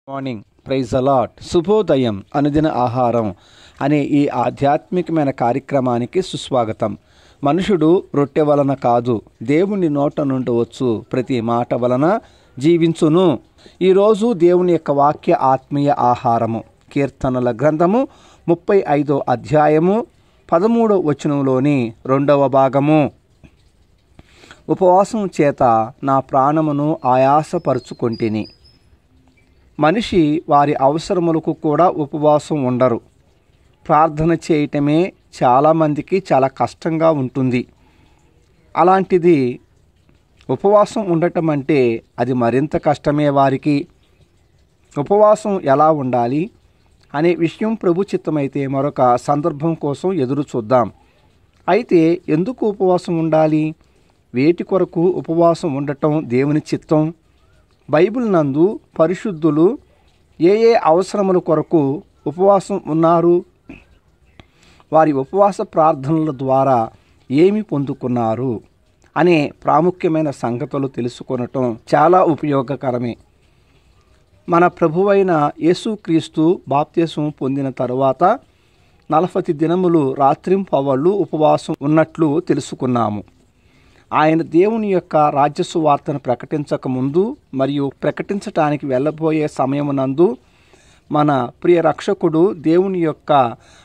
Morning praise allot శుభోదయం అనుదిన ఆహారం అనే ఈ ఆధ్యాత్మికమైన కార్యక్రమానికి సుస్వాగతం. మనుషుడు రొట్టె వలన కాదు, దేవుని నోట నుండి వచ్చు ప్రతి మాట వలన జీవించును. ఈరోజు దేవుని యొక్క వాక్య ఆత్మీయ ఆహారము కీర్తనల గ్రంథము 35వ అధ్యాయము 13వ వచనంలోని 2వ భాగము. ఉపవాసం చేత నా ప్రాణమును ఆయాసపరుచుకొంటిని. మనిషి వారి అవసరములకు కూడా ఉపవాసం ఉండరు. ప్రార్థన చేయటమే చాలామందికి చాలా కష్టంగా ఉంటుంది. అలాంటిది ఉపవాసం ఉండటం అంటే అది మరింత కష్టమే వారికి. ఉపవాసం ఎలా ఉండాలి అనే విషయం ప్రభు చిత్తమైతే మరొక సందర్భం కోసం ఎదురు చూద్దాం. అయితే ఎందుకు ఉపవాసం ఉండాలి? వేటి కొరకు ఉపవాసం ఉండటం దేవుని చిత్తం? బైబిల్ నందు పరిశుద్ధులు ఏ అవసరముల కొరకు ఉపవాసం ఉన్నారు? వారి ఉపవాస ప్రార్థనల ద్వారా ఏమి పొందుకున్నారు అనే ప్రాముఖ్యమైన సంగతులు తెలుసుకొనటం చాలా ఉపయోగకరమే. మన ప్రభువైన యేసుక్రీస్తు బాప్తిసం పొందిన తరువాత 40 దినములు రాత్రింపవళ్ళు ఉపవాసం ఉన్నట్లు తెలుసుకున్నాము. ఆయన దేవుని యొక్క రాజ్య సువార్తను ప్రకటించక ముందు మరియు ప్రకటించటానికి వెళ్ళబోయే సమయమునందు మన ప్రియ రక్షకుడు దేవుని యొక్క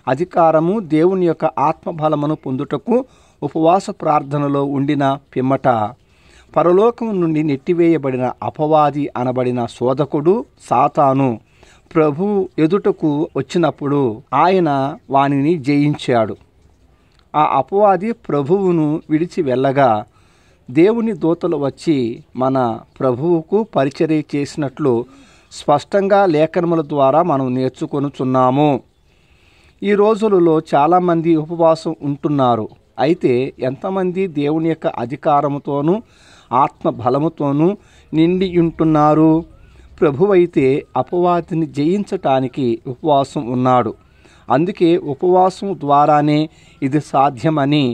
అధికారము, దేవుని యొక్క ఆత్మబలమును పొందుటకు ఉపవాస ప్రార్థనలో ఉండిన పిమ్మట పరలోకం నుండి నెట్టివేయబడిన అపవాది అనబడిన శోధకుడు సాతాను ప్రభు ఎదుటకు వచ్చినప్పుడు ఆయన వానిని జయించాడు. ఆ అపవాది ప్రభువును విడిచి వెళ్ళగా దేవుని దూతలు వచ్చి మన ప్రభువుకు పరిచర్య చేసినట్లు స్పష్టంగా లేఖనముల ద్వారా మనం నేర్చుకొనుచున్నాము. ఈ రోజులలో చాలామంది ఉపవాసం ఉంటున్నారు. అయితే ఎంతమంది దేవుని యొక్క అధికారముతోనూ ఆత్మ బలముతోనూ నిండి ఉంటున్నారు? ప్రభువైతే అపవాదిని జయించటానికి ఉపవాసం ఉన్నాడు. అందుకే ఉపవాసం ద్వారానే ఇది సాధ్యమని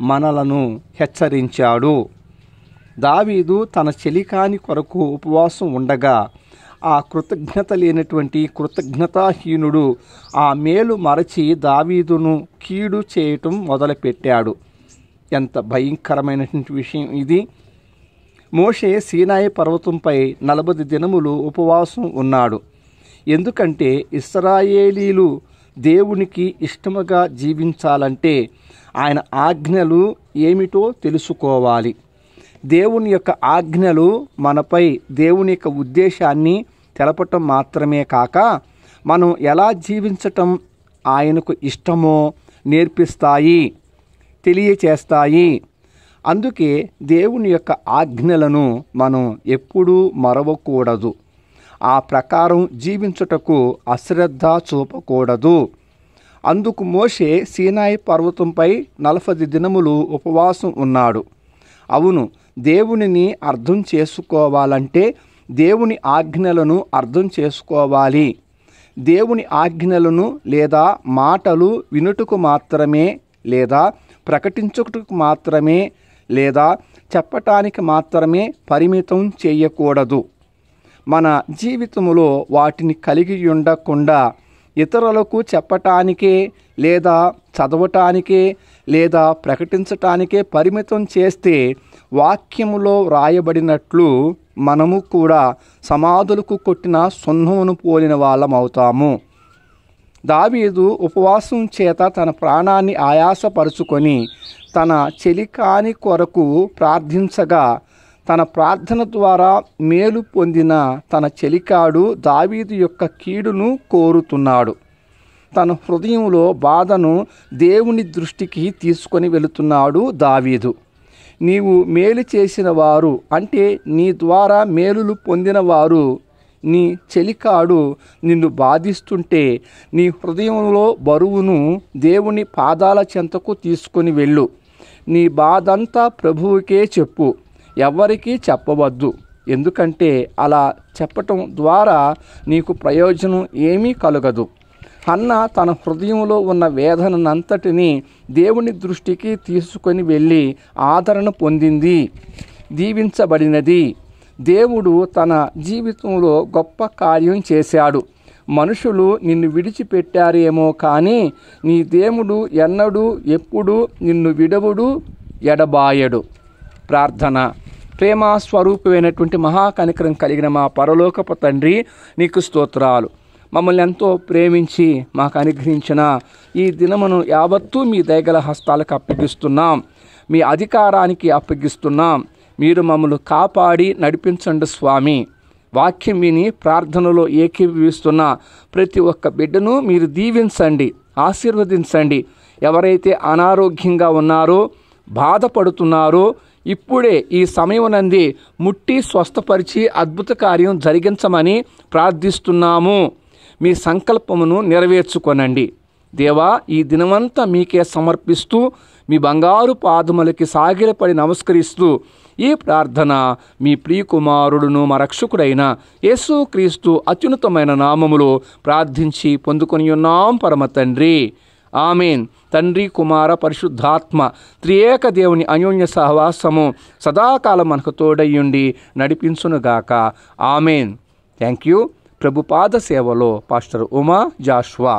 మనలను హెచ్చరించాడు. దావీదు తన చెలికాని కొరకు ఉపవాసం ఉండగా ఆ కృతజ్ఞత లేనటువంటి కృతజ్ఞతాహీనుడు ఆ మేలు మరచి దావీదును కీడు చేయటం మొదలుపెట్టాడు. ఎంత భయంకరమైనటువంటి విషయం ఇది! మోషే సీనాయి పర్వతంపై 40 దినములు ఉపవాసం ఉన్నాడు. ఎందుకంటే ఇశ్రాయేలీలు దేవునికి ఇష్టముగా జీవించాలంటే ఆయన ఆజ్ఞలు ఏమిటో తెలుసుకోవాలి. దేవుని యొక్క ఆజ్ఞలు మనపై దేవుని యొక్క ఉద్దేశాన్ని తెలపటం మాత్రమే కాక మనం ఎలా జీవించటం ఆయనకు ఇష్టమో నేర్పిస్తాయి, తెలియచేస్తాయి. అందుకే దేవుని యొక్క ఆజ్ఞలను మనం ఎప్పుడూ మరవకూడదు. ఆ ప్రకారం జీవించుటకు అశ్రద్ధ చూపకూడదు. అందుకు మోషే సీనాయి పర్వతంపై 40 దినములు ఉపవాసం ఉన్నాడు. అవును, దేవునిని అర్థం చేసుకోవాలంటే దేవుని ఆజ్ఞలను అర్థం చేసుకోవాలి. దేవుని ఆజ్ఞలను లేదా మాటలు వినుటకు మాత్రమే, లేదా ప్రకటించుటకు మాత్రమే, లేదా చెప్పటానికి మాత్రమే పరిమితం చేయకూడదు. మన జీవితంలో వాటిని కలిగి ఉండకుండా ఇతరులకు చెప్పటానికే, లేదా చదవటానికే, లేదా ప్రకటించటానికే పరిమితం చేస్తే వాక్యములో వ్రాయబడినట్లు మనము కూడా సమాధులకు కొట్టిన సున్నమును పోలిన వాళ్ళమవుతాము. దావీదు ఉపవాసం చేత తన ప్రాణాన్ని ఆయాసపరుచుకొని తన చెలికాని కొరకు ప్రార్థించగా తన ప్రార్థన ద్వారా మేలు పొందిన తన చెలికాడు దావీదు యొక్క కీడును కోరుతున్నాడు. తన హృదయంలో బాధను దేవుని దృష్టికి తీసుకొని వెళుతున్నాడు దావీదు. నీవు మేలు చేసిన వారు, అంటే నీ ద్వారా మేలులు పొందిన వారు, నీ చెలికాడు నిన్ను బాధిస్తుంటే నీ హృదయంలో బరువును దేవుని పాదాల చెంతకు తీసుకొని వెళ్ళు. నీ బాధంతా ప్రభువుకే చెప్పు, ఎవరికీ చెప్పవద్దు. ఎందుకంటే అలా చెప్పటం ద్వారా నీకు ప్రయోజనం ఏమీ కలగదు. హన్న తన హృదయంలో ఉన్న వేదనంతటిని దేవుని దృష్టికి తీసుకొని వెళ్ళి ఆదరణ పొందింది, దీవించబడినది. దేవుడు తన జీవితంలో గొప్ప కార్యం చేశాడు. మనుషులు నిన్ను విడిచిపెట్టారేమో కానీ నీ దేవుడు ఎన్నడూ ఎప్పుడు నిన్ను విడవుడు, ఎడబాయడు. ప్రార్థన. ప్రేమ స్వరూపమైనటువంటి మహాకనికరం కలిగిన మా పరలోకపు తండ్రి, నీకు స్తోత్రాలు. మమ్మల్ని ఎంతో ప్రేమించి మాకు అనుగ్రహించిన ఈ దినమును యావత్తూ మీ దయగల హస్తాలకు అప్పగిస్తున్నాం, మీ అధికారానికి అప్పగిస్తున్నాం. మీరు మమ్మల్ని కాపాడి నడిపించండి స్వామి. వాక్యం విని ప్రార్థనలో ఏకీభవిస్తున్న ప్రతి ఒక్క బిడ్డను మీరు దీవించండి, ఆశీర్వదించండి. ఎవరైతే అనారోగ్యంగా ఉన్నారో, బాధపడుతున్నారో, ఇప్పుడే ఈ సమయమునందే ముట్టి స్వస్థపరిచి అద్భుత కార్యం జరిగించమని ప్రార్థిస్తున్నాము. మీ సంకల్పమును నెరవేర్చుకొనండి దేవా. ఈ దినమంతా మీకే సమర్పిస్తూ మీ బంగారు పాదములకి సాగిలపడి నమస్కరిస్తూ ఈ ప్రార్థన మీ ప్రియకుమారుడును మా రక్షకుడైన యేసుక్రీస్తు అత్యున్నతమైన నామములో ప్రార్థించి పొందుకొని ఉన్నాం పరమ తండ్రి. ఆమెన్. తండ్రి, కుమార, పరిశుద్ధాత్మ త్రియేక దేవుని అన్యోన్య సహవాసము సదాకాలం మనకు తోడయ్యుండి నడిపించునుగాక. ఆమెన్. Thank you. ప్రభుపాద సేవలో పాస్టర్ ఉమా జాషువా.